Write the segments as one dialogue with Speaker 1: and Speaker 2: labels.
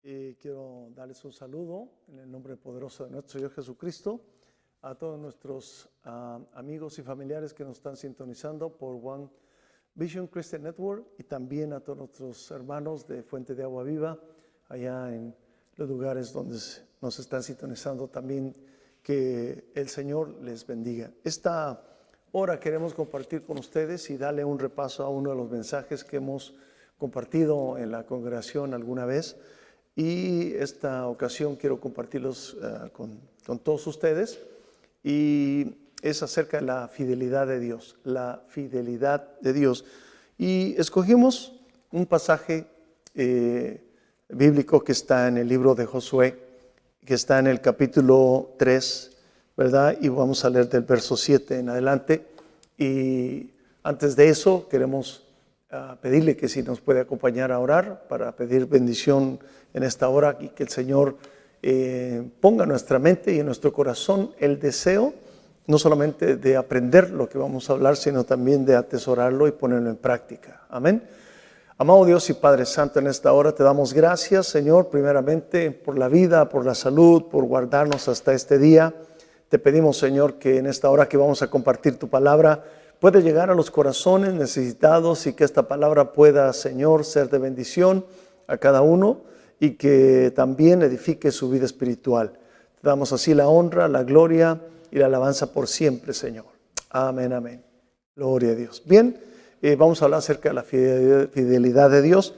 Speaker 1: Y quiero darles un saludo en el nombre poderoso de nuestro Señor Jesucristo a todos nuestros amigos y familiares que nos están sintonizando por One Vision Christian Network y también a todos nuestros hermanos de Fuente de Agua Viva allá en los lugares donde nos están sintonizando también. Que el Señor les bendiga. Esta hora queremos compartir con ustedes y darle un repaso a uno de los mensajes que hemos compartido en la congregación alguna vez. Y esta ocasión quiero compartirlos con todos ustedes. Y es acerca de la fidelidad de Dios. La fidelidad de Dios. Y escogimos un pasaje bíblico que está en el libro de Josué, que está en el capítulo 3, ¿verdad? Y vamos a leer del verso 7 en adelante. Y antes de eso queremos pedirle que si nos puede acompañar a orar para pedir bendición en esta hora y que el Señor ponga en nuestra mente y en nuestro corazón el deseo no solamente de aprender lo que vamos a hablar, sino también de atesorarlo y ponerlo en práctica. Amén. Amado Dios y Padre Santo, en esta hora te damos gracias, Señor, primeramente por la vida, por la salud, por guardarnos hasta este día. Te pedimos, Señor, que en esta hora que vamos a compartir tu palabra, pueda llegar a los corazones necesitados y que esta palabra pueda, Señor, ser de bendición a cada uno y que también edifique su vida espiritual. Te damos así la honra, la gloria y la alabanza por siempre, Señor. Amén, amén. Gloria a Dios. Bien. Vamos a hablar acerca de la fidelidad de Dios.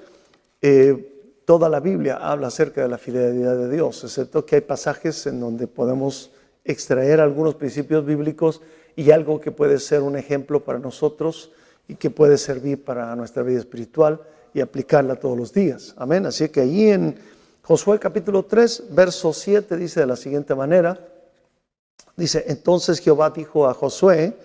Speaker 1: Toda la Biblia habla acerca de la fidelidad de Dios, excepto que hay pasajes en donde podemos extraer algunos principios bíblicos y algo que puede ser un ejemplo para nosotros y que puede servir para nuestra vida espiritual y aplicarla todos los días. Amén. Así que allí en Josué capítulo 3, verso 7 dice de la siguiente manera, dice, entonces Jehová dijo a Josué,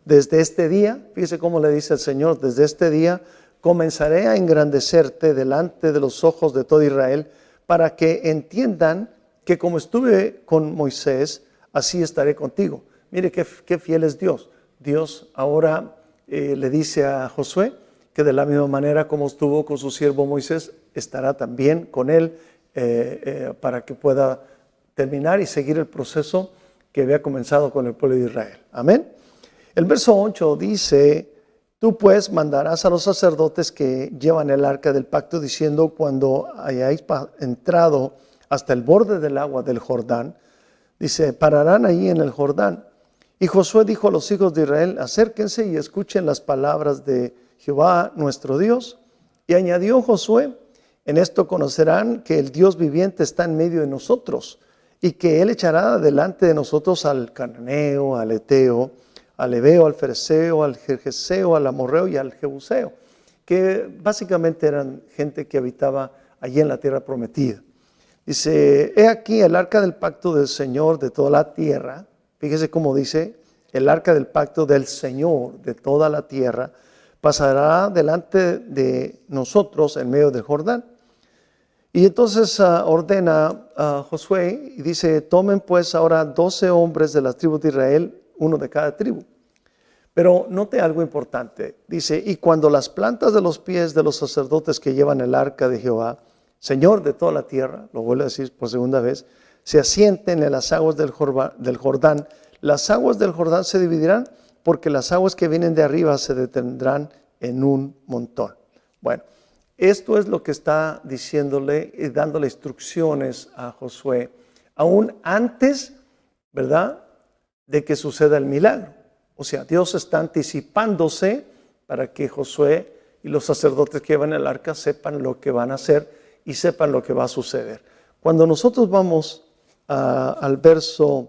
Speaker 1: desde este día, fíjese cómo le dice el Señor, desde este día comenzaré a engrandecerte delante de los ojos de todo Israel, para que entiendan que como estuve con Moisés, así estaré contigo. Mire qué fiel es Dios. Dios ahora le dice a Josué que de la misma manera como estuvo con su siervo Moisés, estará también con él para que pueda terminar y seguir el proceso que había comenzado con el pueblo de Israel. Amén. El verso 8 dice, tú pues mandarás a los sacerdotes que llevan el arca del pacto, diciendo, cuando hayáis entrado hasta el borde del agua del Jordán, dice, pararán allí en el Jordán. Y Josué dijo a los hijos de Israel, acérquense y escuchen las palabras de Jehová nuestro Dios. Y añadió Josué, en esto conocerán que el Dios viviente está en medio de nosotros, y que él echará delante de nosotros al cananeo, al eteo, al heveo, al fereceo, al gergeseo, al amorreo y al jebuseo, que básicamente eran gente que habitaba allí en la tierra prometida. Dice, he aquí el arca del pacto del Señor de toda la tierra. Fíjese cómo dice, el arca del pacto del Señor de toda la tierra pasará delante de nosotros en medio del Jordán. Y entonces ordena a Josué y dice, tomen pues ahora 12 hombres de las tribus de Israel, uno de cada tribu. Pero note algo importante. Dice, y cuando las plantas de los pies de los sacerdotes que llevan el arca de Jehová, Señor de toda la tierra, lo vuelvo a decir por segunda vez, se asienten en las aguas del Jordán, las aguas del Jordán se dividirán, porque las aguas que vienen de arriba se detendrán en un montón. Bueno, esto es lo que está diciéndole y dándole instrucciones a Josué, aún antes, ¿verdad?, de que suceda el milagro. O sea, Dios está anticipándose para que Josué y los sacerdotes que llevan el arca sepan lo que van a hacer y sepan lo que va a suceder. Cuando nosotros vamos al verso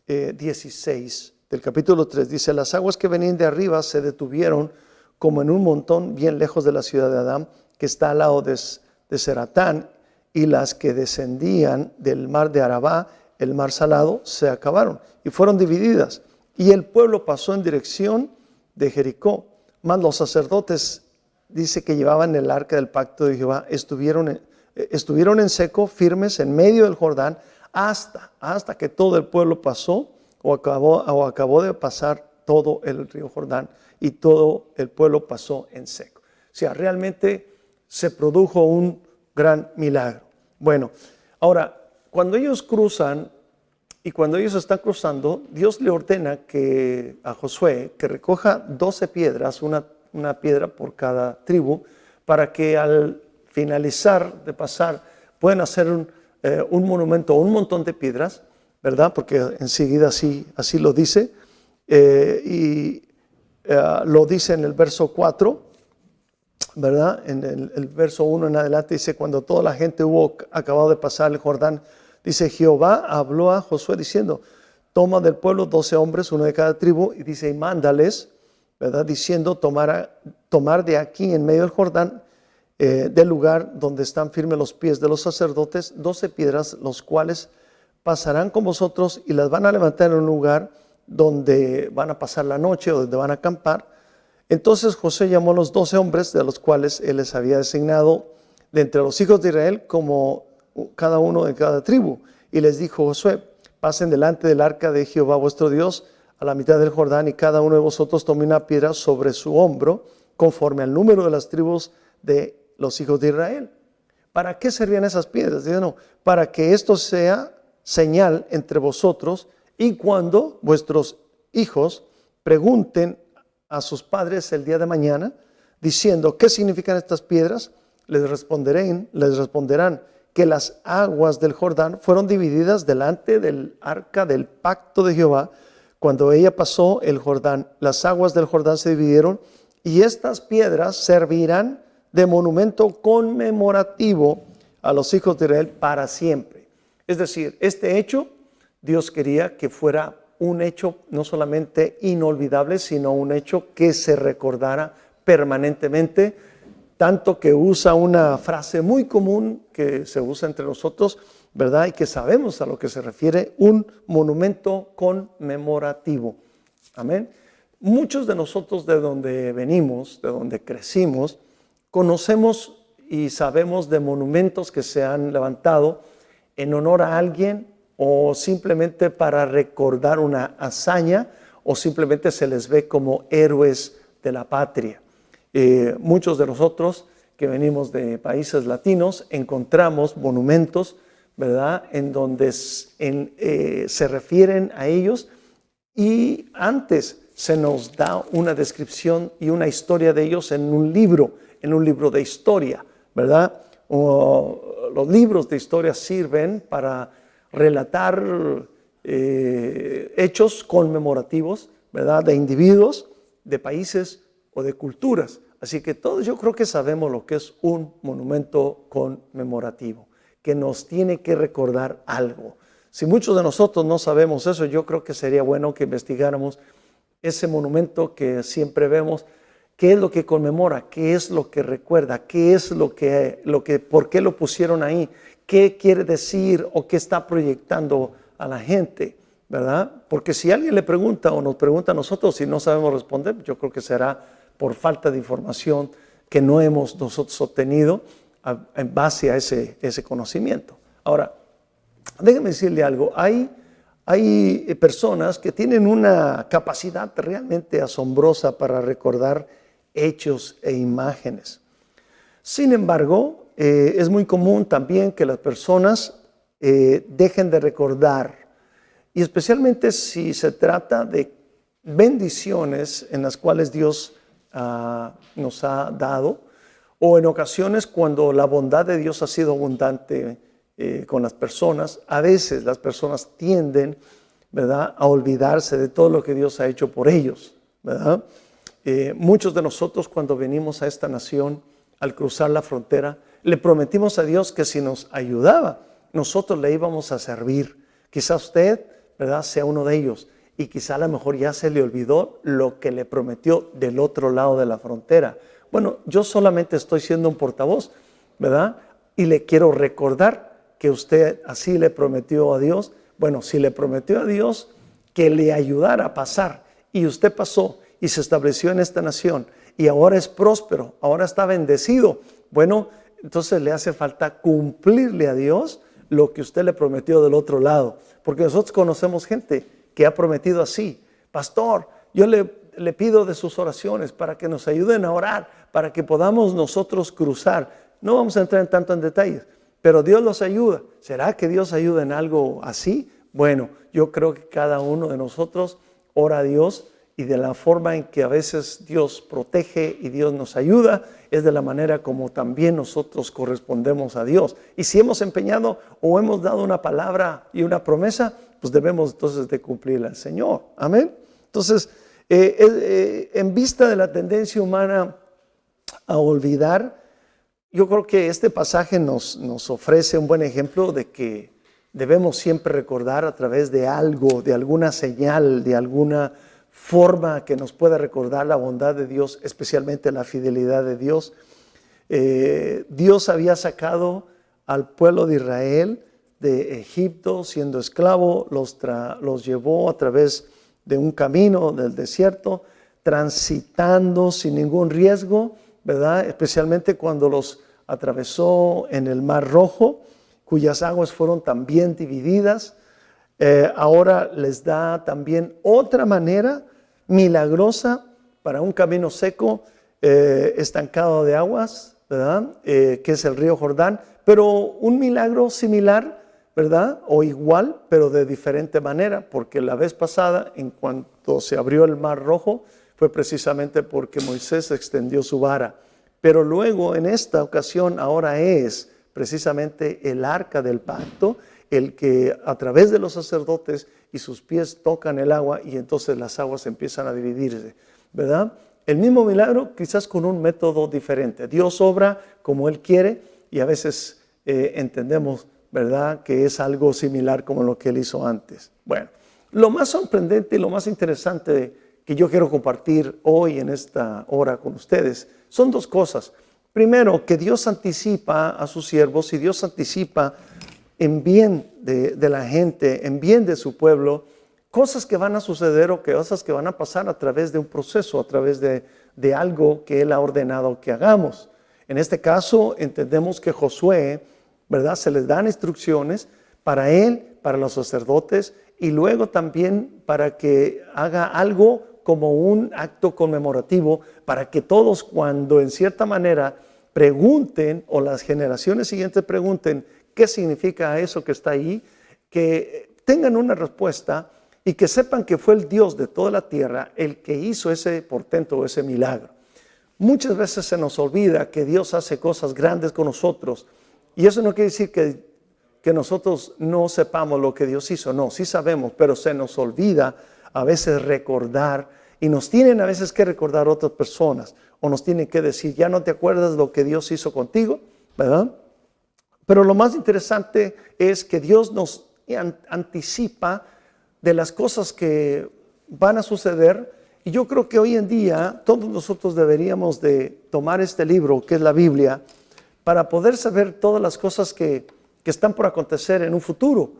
Speaker 1: 16 del capítulo 3, dice, las aguas que venían de arriba se detuvieron como en un montón bien lejos de la ciudad de Adán, que está al lado de Zeratán, y las que descendían del mar de Arabá, el mar salado, se acabaron y fueron divididas. Y el pueblo pasó en dirección de Jericó. Mas los sacerdotes, dice que llevaban el arca del pacto de Jehová, estuvieron en seco, firmes en medio del Jordán, hasta que todo el pueblo pasó o acabó de pasar todo el río Jordán y todo el pueblo pasó en seco. O sea, realmente se produjo un gran milagro. Bueno, ahora, cuando ellos cruzan y cuando ellos están cruzando, Dios le ordena a Josué que recoja 12 piedras, una piedra por cada tribu, para que al finalizar de pasar puedan hacer un monumento, un montón de piedras, ¿verdad? Porque enseguida así lo dice. Lo dice en el verso 4, ¿verdad? En el verso 1 en adelante dice, cuando toda la gente hubo acabado de pasar el Jordán, dice, Jehová habló a Josué diciendo, toma del pueblo 12 hombres, uno de cada tribu, y dice, y mándales, ¿verdad? Diciendo, tomar de aquí en medio del Jordán, del lugar donde están firmes los pies de los sacerdotes, 12 piedras, los cuales pasarán con vosotros y las van a levantar en un lugar donde van a pasar la noche o donde van a acampar. Entonces Josué llamó a los 12 hombres, de los cuales él les había designado de entre los hijos de Israel, como cada uno de cada tribu. Y les dijo Josué, pasen delante del arca de Jehová vuestro Dios a la mitad del Jordán, y cada uno de vosotros tome una piedra sobre su hombro, conforme al número de las tribus de los hijos de Israel. ¿Para qué servían esas piedras? Dice, no, para que esto sea señal entre vosotros, y cuando vuestros hijos pregunten a sus padres el día de mañana, diciendo, ¿qué significan estas piedras? Les responderán que las aguas del Jordán fueron divididas delante del arca del pacto de Jehová. Cuando ella pasó el Jordán, las aguas del Jordán se dividieron, y estas piedras servirán de monumento conmemorativo a los hijos de Israel para siempre. Es decir, este hecho Dios quería que fuera un hecho no solamente inolvidable, sino un hecho que se recordara permanentemente, tanto que usa una frase muy común que se usa entre nosotros, ¿verdad? Y que sabemos a lo que se refiere, un monumento conmemorativo. Amén. Muchos de nosotros, de donde venimos, de donde crecimos, conocemos y sabemos de monumentos que se han levantado en honor a alguien, o simplemente para recordar una hazaña, o simplemente se les ve como héroes de la patria. Muchos de nosotros que venimos de países latinos encontramos monumentos, ¿verdad?, en donde se refieren a ellos, y antes se nos da una descripción y una historia de ellos en un libro de historia, ¿verdad? Los libros de historia sirven para relatar hechos conmemorativos, ¿verdad?, de individuos, de países o de culturas. Así que todos yo creo que sabemos lo que es un monumento conmemorativo, que nos tiene que recordar algo. Si muchos de nosotros no sabemos eso, yo creo que sería bueno que investigáramos ese monumento que siempre vemos. ¿Qué es lo que conmemora? ¿Qué es lo que recuerda? ¿Qué es por qué lo pusieron ahí? ¿Qué quiere decir o qué está proyectando a la gente? ¿Verdad? Porque si alguien le pregunta o nos pregunta a nosotros y no sabemos responder, yo creo que será por falta de información que no hemos nosotros obtenido en base a ese conocimiento. Ahora, déjeme decirle algo. Hay personas que tienen una capacidad realmente asombrosa para recordar hechos e imágenes. Sin embargo, es muy común también que las personas dejen de recordar, y especialmente si se trata de bendiciones en las cuales Dios nos ha dado, o en ocasiones cuando la bondad de Dios ha sido abundante con las personas. A veces las personas tienden, ¿verdad?, a olvidarse de todo lo que Dios ha hecho por ellos, ¿verdad? Muchos de nosotros, cuando venimos a esta nación, al cruzar la frontera, le prometimos a Dios que si nos ayudaba, nosotros le íbamos a servir. Quizá usted, ¿verdad?, sea uno de ellos, y quizá a lo mejor ya se le olvidó lo que le prometió del otro lado de la frontera. Bueno, yo solamente estoy siendo un portavoz, ¿verdad? Y le quiero recordar que usted así le prometió a Dios. Bueno, si le prometió a Dios que le ayudara a pasar, y usted pasó y se estableció en esta nación, y ahora es próspero, ahora está bendecido, bueno, entonces le hace falta cumplirle a Dios lo que usted le prometió del otro lado. Porque nosotros conocemos gente que ha prometido así: pastor, yo le pido de sus oraciones para que nos ayuden a orar, para que podamos nosotros cruzar. No vamos a entrar tanto en detalles, pero Dios los ayuda. ¿Será que Dios ayuda en algo así? Bueno, yo creo que cada uno de nosotros ora a Dios, y de la forma en que a veces Dios protege y Dios nos ayuda, es de la manera como también nosotros correspondemos a Dios. Y si hemos empeñado o hemos dado una palabra y una promesa, pues debemos entonces de cumplirla al Señor. Amén. Entonces, en vista de la tendencia humana a olvidar, yo creo que este pasaje nos ofrece un buen ejemplo de que debemos siempre recordar a través de algo, de alguna señal, de alguna forma que nos pueda recordar la bondad de Dios, especialmente la fidelidad de Dios. Dios había sacado al pueblo de Israel de Egipto siendo esclavo, los llevó a través de un camino del desierto, transitando sin ningún riesgo, ¿verdad? Especialmente cuando los atravesó en el Mar Rojo, cuyas aguas fueron también divididas. Ahora les da también otra manera milagrosa para un camino seco, estancado de aguas, ¿verdad? Que es el río Jordán, pero un milagro similar, ¿verdad? O igual, pero de diferente manera, porque la vez pasada, en cuanto se abrió el Mar Rojo, fue precisamente porque Moisés extendió su vara. Pero luego, en esta ocasión, ahora es precisamente el arca del pacto, el que a través de los sacerdotes y sus pies tocan el agua y entonces las aguas empiezan a dividirse, ¿verdad? El mismo milagro, quizás con un método diferente. Dios obra como Él quiere y a veces entendemos, ¿verdad?, que es algo similar como lo que Él hizo antes. Bueno, lo más sorprendente y lo más interesante que yo quiero compartir hoy en esta hora con ustedes son dos cosas. Primero, que Dios anticipa a sus siervos y Dios anticipa en bien de la gente, en bien de su pueblo, cosas que van a suceder o cosas que van a pasar a través de un proceso, a través de algo que Él ha ordenado que hagamos. En este caso, entendemos que Josué, ¿verdad?, se les dan instrucciones para él, para los sacerdotes, y luego también para que haga algo como un acto conmemorativo, para que todos, cuando en cierta manera pregunten, o las generaciones siguientes pregunten, ¿qué significa eso que está ahí?, que tengan una respuesta y que sepan que fue el Dios de toda la tierra el que hizo ese portento o ese milagro. Muchas veces se nos olvida que Dios hace cosas grandes con nosotros, y eso no quiere decir que nosotros no sepamos lo que Dios hizo. No, sí sabemos, pero se nos olvida a veces recordar, y nos tienen a veces que recordar otras personas, o nos tienen que decir, ya no te acuerdas lo que Dios hizo contigo, ¿verdad? Pero lo más interesante es que Dios nos anticipa de las cosas que van a suceder, y yo creo que hoy en día todos nosotros deberíamos de tomar este libro que es la Biblia para poder saber todas las cosas que están por acontecer en un futuro.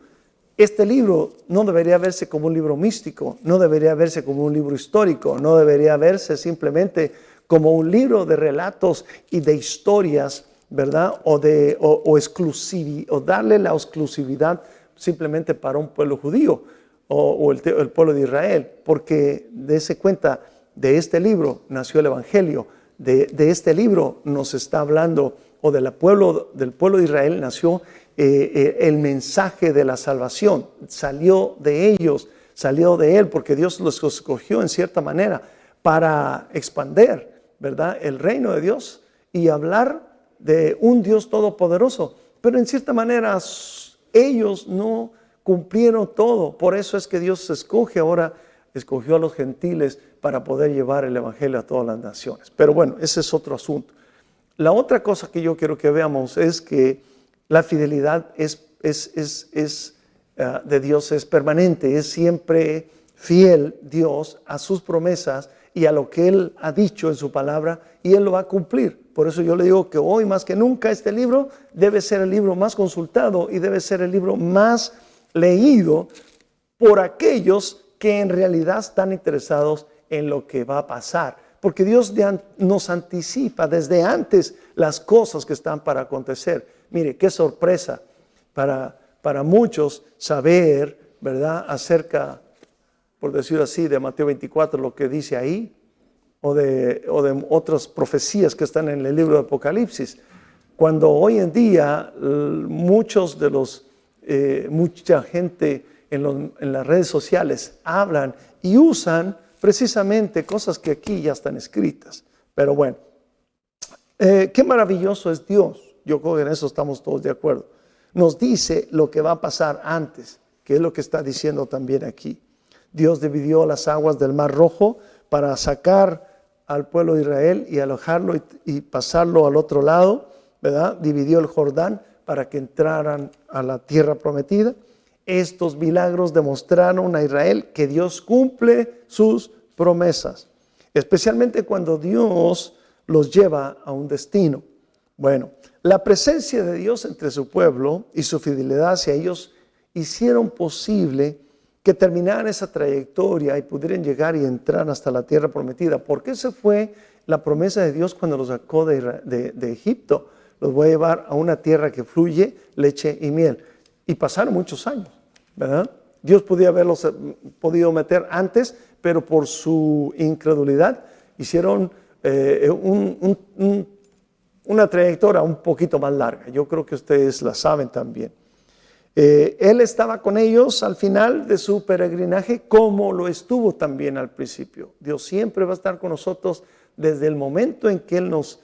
Speaker 1: Este libro no debería verse como un libro místico, no debería verse como un libro histórico, no debería verse simplemente como un libro de relatos y de historias, ¿verdad? O darle la exclusividad simplemente para un pueblo judío o el pueblo de Israel, porque dése cuenta, de este libro nació el Evangelio, de este libro nos está hablando, o del pueblo de Israel nació el mensaje de la salvación, salió de ellos, salió de Él, porque Dios los escogió en cierta manera para expandir, ¿verdad?, el reino de Dios y hablar de un Dios todopoderoso. Pero en cierta manera ellos no cumplieron todo. Por eso es que Dios escogió a los gentiles para poder llevar el evangelio a todas las naciones. Pero bueno, ese es otro asunto. La otra cosa que yo quiero que veamos es que la fidelidad de Dios es permanente, es siempre fiel Dios a sus promesas y a lo que Él ha dicho en su palabra, y Él lo va a cumplir. Por eso yo le digo que hoy más que nunca este libro debe ser el libro más consultado y debe ser el libro más leído por aquellos que en realidad están interesados en lo que va a pasar. Porque Dios nos anticipa desde antes las cosas que están para acontecer. Mire, qué sorpresa para muchos saber, ¿verdad?, acerca, por decirlo así, de Mateo 24, lo que dice ahí, o de otras profecías que están en el libro de Apocalipsis. Cuando hoy en día mucha gente en las redes sociales hablan y usan precisamente cosas que aquí ya están escritas. Pero bueno, qué maravilloso es Dios. Yo creo que en eso estamos todos de acuerdo. Nos dice lo que va a pasar antes, que es lo que está diciendo también aquí. Dios dividió las aguas del Mar Rojo para sacar al pueblo de Israel y alojarlo y pasarlo al otro lado, ¿verdad? Dividió el Jordán para que entraran a la tierra prometida. Estos milagros demostraron a Israel que Dios cumple sus promesas, especialmente cuando Dios los lleva a un destino. Bueno, la presencia de Dios entre su pueblo y su fidelidad hacia ellos hicieron posible que terminaran esa trayectoria y pudieran llegar y entrar hasta la tierra prometida. Porque esa fue la promesa de Dios cuando los sacó de Egipto. Los voy a llevar a una tierra que fluye leche y miel. Y pasaron muchos años, ¿verdad? Dios podía haberlos podido meter antes, pero por su incredulidad hicieron una trayectoria un poquito más larga. Yo creo que ustedes la saben también. Él estaba con ellos al final de su peregrinaje, como lo estuvo también al principio. Dios siempre va a estar con nosotros desde el momento en que Él nos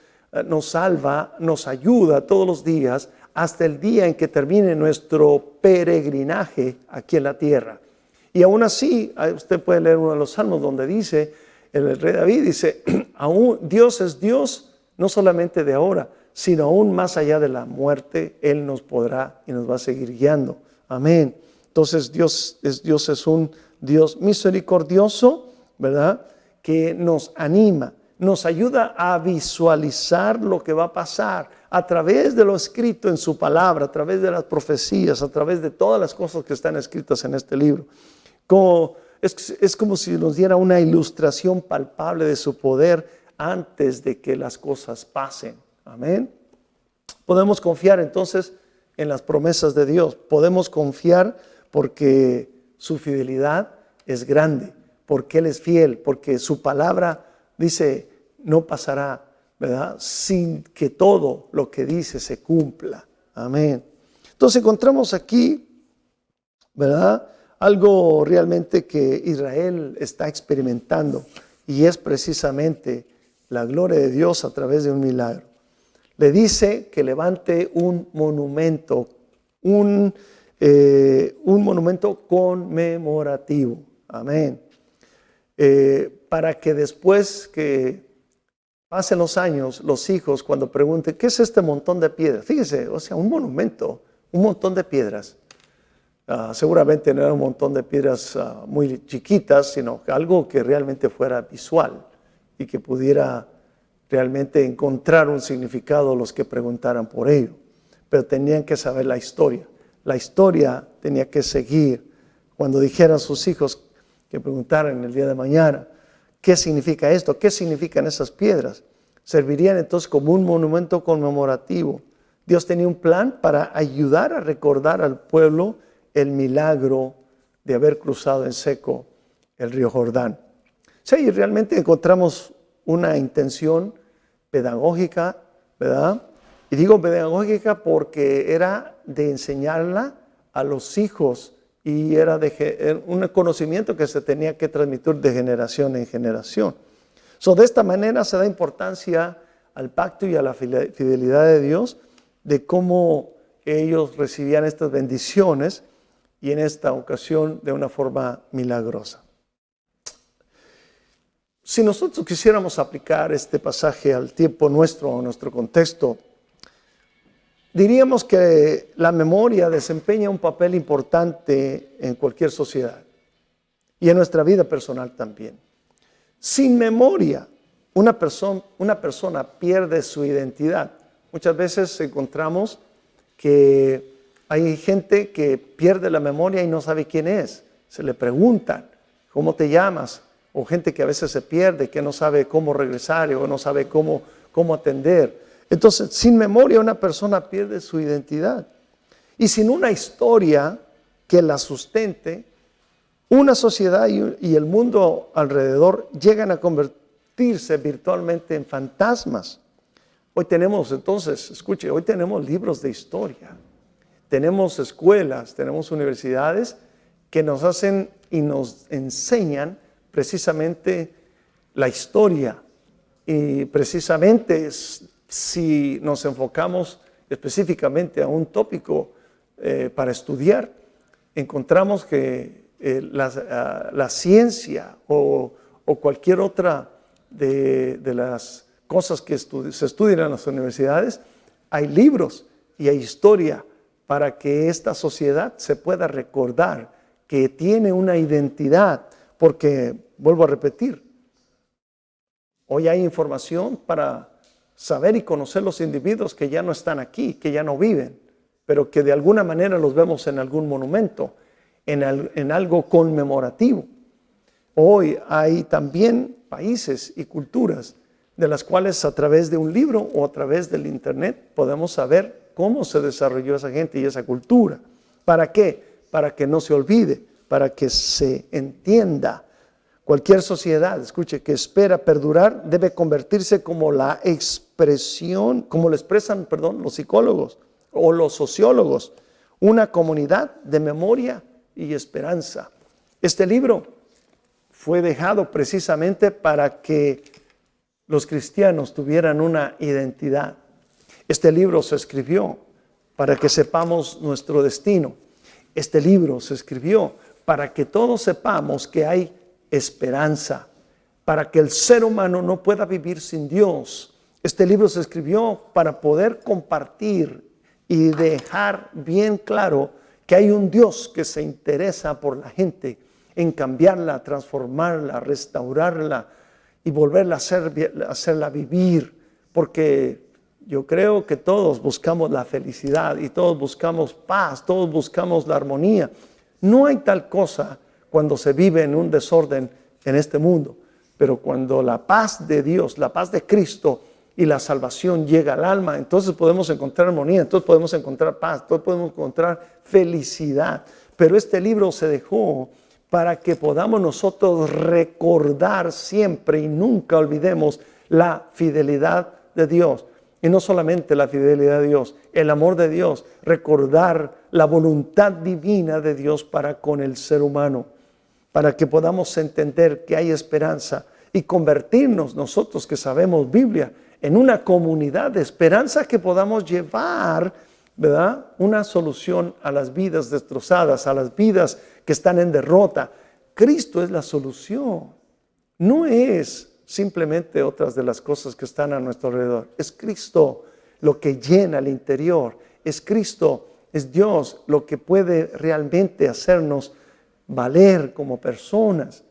Speaker 1: salva, nos ayuda todos los días, hasta el día en que termine nuestro peregrinaje aquí en la tierra. Y aún así, usted puede leer uno de los salmos donde dice, el rey David dice, aún Dios es Dios, no solamente de ahora, sino aún más allá de la muerte. Él nos podrá y nos va a seguir guiando. Amén. Entonces Dios es un Dios misericordioso, ¿verdad? Que nos anima, nos ayuda a visualizar lo que va a pasar a través de lo escrito en su palabra, a través de las profecías, a través de todas las cosas que están escritas en este libro. Es como si nos diera una ilustración palpable de su poder antes de que las cosas pasen. Amén. Podemos confiar entonces en las promesas de Dios. Podemos confiar porque su fidelidad es grande, porque Él es fiel, porque su palabra dice no pasará, ¿verdad? Sin que todo lo que dice se cumpla. Amén. Entonces encontramos aquí, ¿verdad? Algo realmente que Israel está experimentando, y es precisamente la gloria de Dios a través de un milagro. Le dice que levante un monumento, un monumento conmemorativo. Amén. Para que después que pasen los años, los hijos cuando pregunten, ¿qué es este montón de piedras? Fíjese, o sea, un monumento, un montón de piedras. Seguramente no era un montón de piedras muy chiquitas, sino algo que realmente fuera visual y que pudiera realmente encontrar un significado los que preguntaran por ello. Pero tenían que saber la historia. La historia tenía que seguir. Cuando dijeran sus hijos que preguntaran el día de mañana, ¿qué significa esto? ¿Qué significan esas piedras? Servirían entonces como un monumento conmemorativo. Dios tenía un plan para ayudar a recordar al pueblo el milagro de haber cruzado en seco el río Jordán. Sí, realmente encontramos una intención pedagógica, ¿verdad? Y digo pedagógica porque era de enseñarla a los hijos y era un conocimiento que se tenía que transmitir de generación en generación. De esta manera se da importancia al pacto y a la fidelidad de Dios, de cómo ellos recibían estas bendiciones y en esta ocasión de una forma milagrosa. Si nosotros quisiéramos aplicar este pasaje al tiempo nuestro, a nuestro contexto, diríamos que la memoria desempeña un papel importante en cualquier sociedad y en nuestra vida personal también. Sin memoria, una persona pierde su identidad. Muchas veces encontramos que hay gente que pierde la memoria y no sabe quién es. Se le preguntan, ¿cómo te llamas? O gente que a veces se pierde, que no sabe cómo regresar o no sabe cómo atender. Entonces, sin memoria una persona pierde su identidad. Y sin una historia que la sustente, una sociedad y el mundo alrededor llegan a convertirse virtualmente en fantasmas. Hoy tenemos, entonces, escuche, hoy tenemos libros de historia, tenemos escuelas, tenemos universidades que nos hacen y nos enseñan precisamente la historia. Y precisamente si nos enfocamos específicamente a un tópico para estudiar, encontramos que la ciencia o cualquier otra de las cosas que se estudian en las universidades, hay libros y hay historia para que esta sociedad se pueda recordar que tiene una identidad, porque, vuelvo a repetir, hoy hay información para saber y conocer los individuos que ya no están aquí, que ya no viven, pero que de alguna manera los vemos en algún monumento, en algo conmemorativo. Hoy hay también países y culturas de las cuales a través de un libro o a través del internet podemos saber cómo se desarrolló esa gente y esa cultura. ¿Para qué? Para que no se olvide, para que se entienda. Cualquier sociedad, escuche, que espera perdurar debe convertirse como la expresión, como lo expresan, los psicólogos o los sociólogos, una comunidad de memoria y esperanza. Este libro fue dejado precisamente para que los cristianos tuvieran una identidad. Este libro se escribió para que sepamos nuestro destino. Este libro se escribió para que todos sepamos que hay esperanza, para que el ser humano no pueda vivir sin Dios. Este libro se escribió para poder compartir y dejar bien claro que hay un Dios que se interesa por la gente, en cambiarla, transformarla, restaurarla y volverla a hacerla vivir, porque yo creo que todos buscamos la felicidad y todos buscamos paz, todos buscamos la armonía. No hay tal cosa cuando se vive en un desorden en este mundo, pero cuando la paz de Dios, la paz de Cristo y la salvación llega al alma, entonces podemos encontrar armonía, entonces podemos encontrar paz, entonces podemos encontrar felicidad. Pero este libro se dejó para que podamos nosotros recordar siempre y nunca olvidemos la fidelidad de Dios. Y no solamente la fidelidad de Dios, el amor de Dios, recordar la voluntad divina de Dios para con el ser humano, para que podamos entender que hay esperanza y convertirnos nosotros que sabemos Biblia en una comunidad de esperanza que podamos llevar, ¿verdad?, una solución a las vidas destrozadas, a las vidas que están en derrota. Cristo es la solución, no es simplemente otras de las cosas que están a nuestro alrededor. Es Cristo lo que llena el interior, es Cristo, es Dios lo que puede realmente hacernos valer como personas,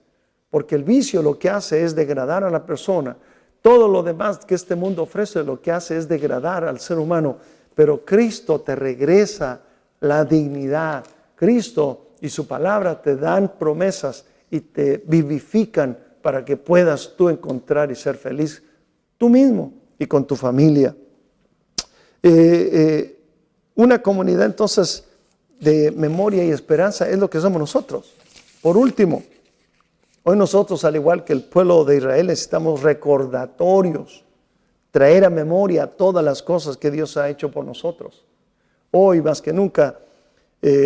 Speaker 1: porque el vicio lo que hace es degradar a la persona. Todo lo demás que este mundo ofrece lo que hace es degradar al ser humano, pero Cristo te regresa la dignidad. Cristo y su palabra te dan promesas y te vivifican para que puedas tú encontrar y ser feliz tú mismo y con tu familia. Una comunidad entonces de memoria y esperanza es lo que somos nosotros. Por último, hoy nosotros, al igual que el pueblo de Israel, necesitamos recordatorios, traer a memoria todas las cosas que Dios ha hecho por nosotros. Hoy más que nunca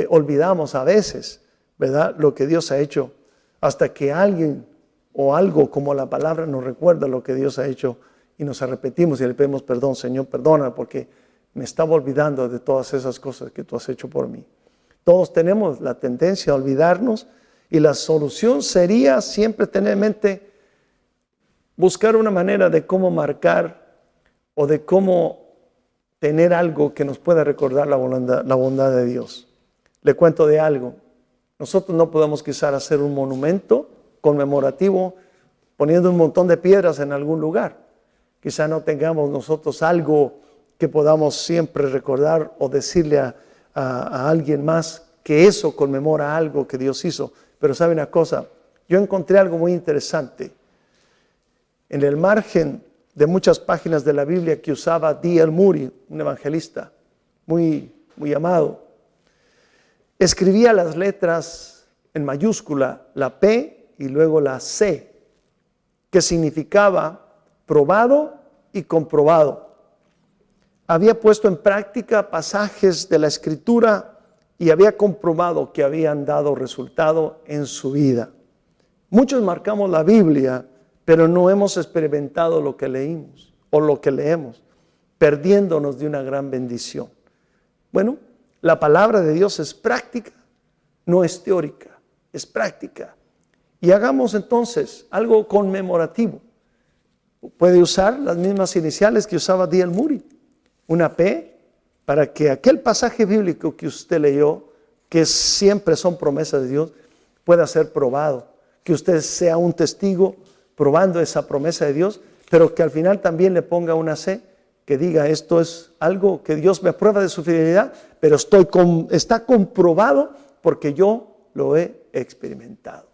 Speaker 1: olvidamos a veces, ¿verdad?, lo que Dios ha hecho, hasta que alguien o algo como la palabra nos recuerda lo que Dios ha hecho y nos arrepentimos y le pedimos perdón. Señor, perdona porque me estaba olvidando de todas esas cosas que tú has hecho por mí. Todos tenemos la tendencia a olvidarnos y la solución sería siempre tener en mente, buscar una manera de cómo marcar o de cómo tener algo que nos pueda recordar la bondad de Dios. Le cuento de algo. Nosotros no podemos quizás hacer un monumento conmemorativo poniendo un montón de piedras en algún lugar. Quizá no tengamos nosotros algo que podamos siempre recordar o decirle a alguien más que eso conmemora algo que Dios hizo. Pero ¿sabe una cosa? Yo encontré algo muy interesante. En el margen de muchas páginas de la Biblia que usaba D.L. Moody, un evangelista muy amado, escribía las letras en mayúscula, la P y luego la C, que significaba probado y comprobado. había puesto en práctica pasajes de la Escritura y había comprobado que habían dado resultado en su vida. Muchos marcamos la Biblia, pero no hemos experimentado lo que leímos o lo que leemos, perdiéndonos de una gran bendición. Bueno, la palabra de Dios es práctica, no es teórica, es práctica. Y hagamos entonces algo conmemorativo. Puede usar las mismas iniciales que usaba D.L. Moody, una P, para que aquel pasaje bíblico que usted leyó, que siempre son promesas de Dios, pueda ser probado. Que usted sea un testigo probando esa promesa de Dios, pero que al final también le ponga una C, que diga: esto es algo que Dios me aprueba de su fidelidad, pero está comprobado porque yo lo he experimentado.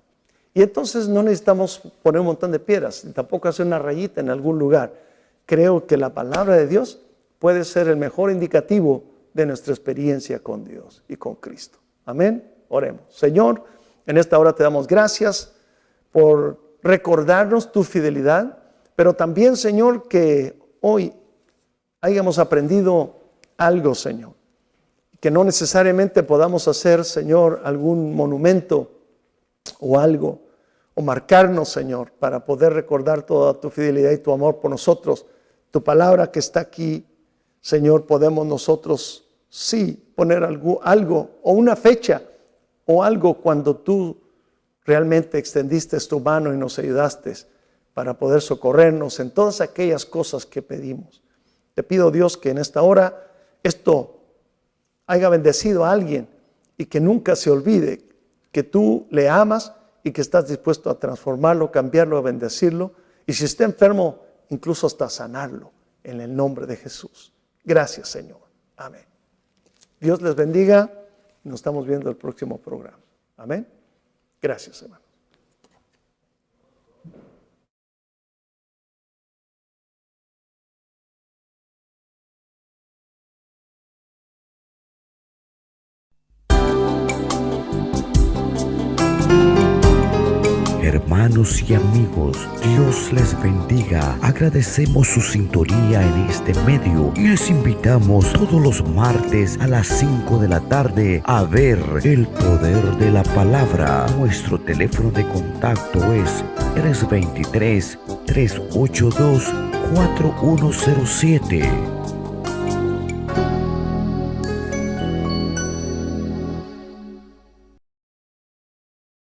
Speaker 1: Y entonces no necesitamos poner un montón de piedras, ni tampoco hacer una rayita en algún lugar. Creo que la palabra de Dios puede ser el mejor indicativo de nuestra experiencia con Dios y con Cristo. Amén. Oremos. Señor, en esta hora te damos gracias por recordarnos tu fidelidad, pero también, Señor, que hoy hayamos aprendido algo, Señor. Que no necesariamente podamos hacer, Señor, algún monumento o algo, o marcarnos, Señor, para poder recordar toda tu fidelidad y tu amor por nosotros. Tu palabra que está aquí, Señor, podemos nosotros sí poner algo o una fecha o algo cuando tú realmente extendiste tu mano y nos ayudaste para poder socorrernos en todas aquellas cosas que pedimos. Te pido, Dios, que en esta hora esto haya bendecido a alguien y que nunca se olvide que tú le amas y que estás dispuesto a transformarlo, cambiarlo, a bendecirlo. Y si está enfermo, incluso hasta sanarlo en el nombre de Jesús. Gracias, Señor. Amén. Dios les bendiga. Nos estamos viendo el próximo programa. Amén. Gracias, hermano.
Speaker 2: Hermanos y amigos, Dios les bendiga. Agradecemos su sintonía en este medio y les invitamos todos los martes a las 5 de la tarde a ver el poder de la palabra. Nuestro teléfono de contacto es 323-382-4107.